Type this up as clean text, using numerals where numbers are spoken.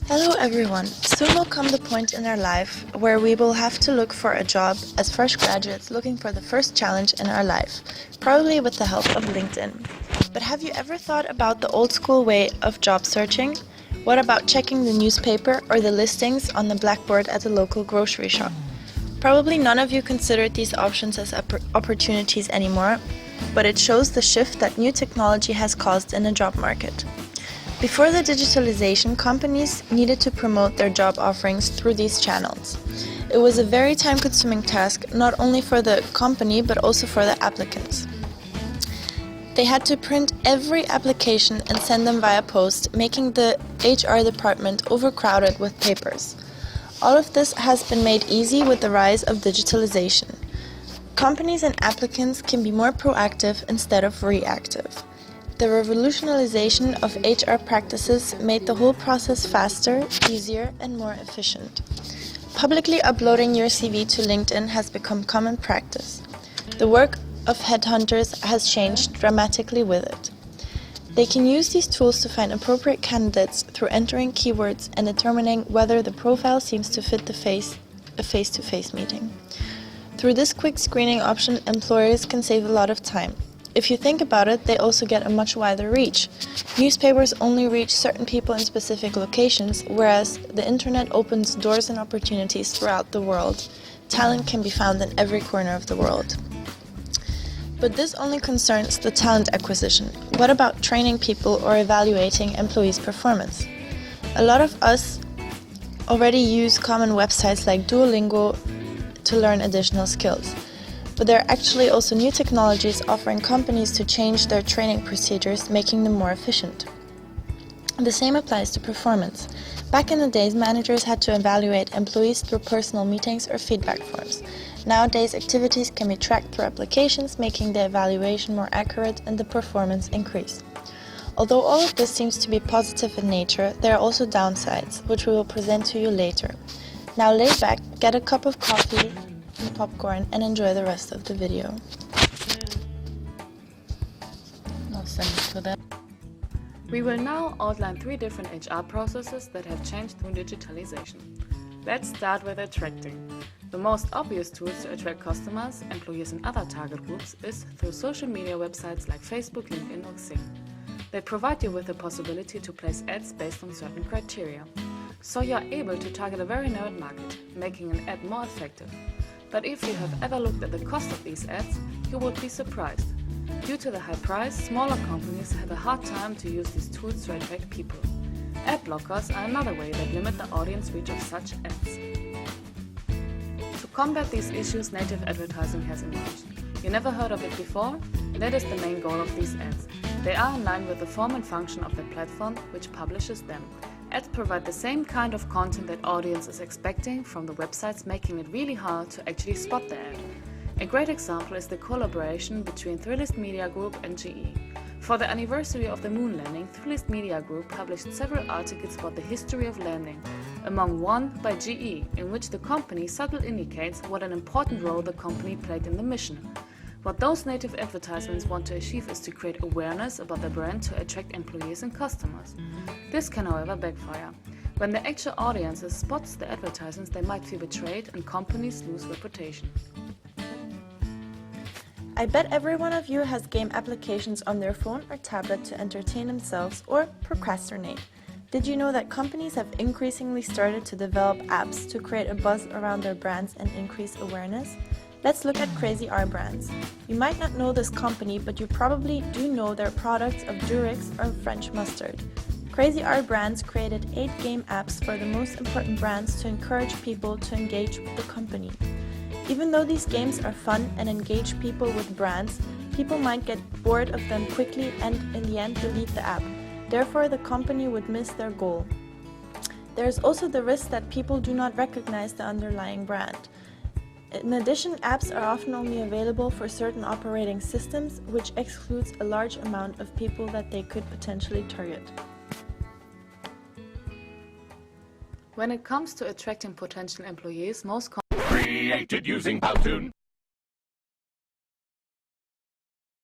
Hello everyone! Soon will come the point in our life where we will have to look for a job as fresh graduates looking for the first challenge in our life, probably with the help of LinkedIn. But have you ever thought about the old school way of job searching? What about checking the newspaper or the listings on the blackboard at the local grocery shop? Probably none of you considered these options as opportunities anymore, but it shows the shift that new technology has caused in the job market. Before the digitalization, companies needed to promote their job offerings through these channels. It was a very time-consuming task, not only for the company but also for the applicants. They had to print every application and send them via post, making the HR department overcrowded with papers. All of this has been made easy with the rise of digitalization. Companies and applicants can be more proactive instead of reactive. The revolutionization of HR practices made the whole process faster, easier, and more efficient. Publicly uploading your CV to LinkedIn has become common practice. The work of headhunters has changed dramatically with it. They can use these tools to find appropriate candidates through entering keywords and determining whether the profile seems to fit a face-to-face meeting. Through this quick screening option, employers can save a lot of time. If you think about it, they also get a much wider reach. Newspapers only reach certain people in specific locations, whereas the internet opens doors and opportunities throughout the world. Talent can be found in every corner of the world. But this only concerns the talent acquisition. What about training people or evaluating employees' performance? A lot of us already use common websites like Duolingo to learn additional skills. But there are actually also new technologies offering companies to change their training procedures, making them more efficient. The same applies to performance. Back in the days, managers had to evaluate employees through personal meetings or feedback forms. Nowadays, activities can be tracked through applications, making the evaluation more accurate and the performance increase. Although all of this seems to be positive in nature, there are also downsides, which we will present to you later. Now lay back, get a cup of coffee, popcorn, and enjoy the rest of the video. We will now outline 3 different HR processes that have changed through digitalization. Let's start with attracting. The most obvious tools to attract customers, employees and other target groups is through social media websites like Facebook, LinkedIn or Xing. They provide you with the possibility to place ads based on certain criteria. So you are able to target a very narrow market, making an ad more effective. But if you have ever looked at the cost of these ads, you would be surprised. Due to the high price, smaller companies have a hard time to use these tools to attract people. Ad blockers are another way that limit the audience reach of such ads. To combat these issues, native advertising has emerged. You never heard of it before? That is the main goal of these ads. They are in line with the form and function of the platform which publishes them. Ads provide the same kind of content that audience is expecting from the websites, making it really hard to actually spot the ad. A great example is the collaboration between Thrillist Media Group and GE. For the anniversary of the moon landing, Thrillist Media Group published several articles about the history of landing, among one by GE, in which the company subtly indicates what an important role the company played in the mission. What those native advertisements want to achieve is to create awareness about the brand to attract employees and customers. This can, however, backfire. When the actual audience spots the advertisements, they might feel betrayed and companies lose reputation. I bet every one of you has game applications on their phone or tablet to entertain themselves or procrastinate. Did you know that companies have increasingly started to develop apps to create a buzz around their brands and increase awareness? Let's look at Crazy R Brands. You might not know this company, but you probably do know their products of Durex or French mustard. Crazy R Brands created 8 game apps for the most important brands to encourage people to engage with the company. Even though these games are fun and engage people with brands, people might get bored of them quickly and in the end delete the app. Therefore, the company would miss their goal. There is also the risk that people do not recognize the underlying brand. In addition, apps are often only available for certain operating systems, which excludes a large amount of people that they could potentially target. When it comes to attracting potential employees, most Created using Powtoon.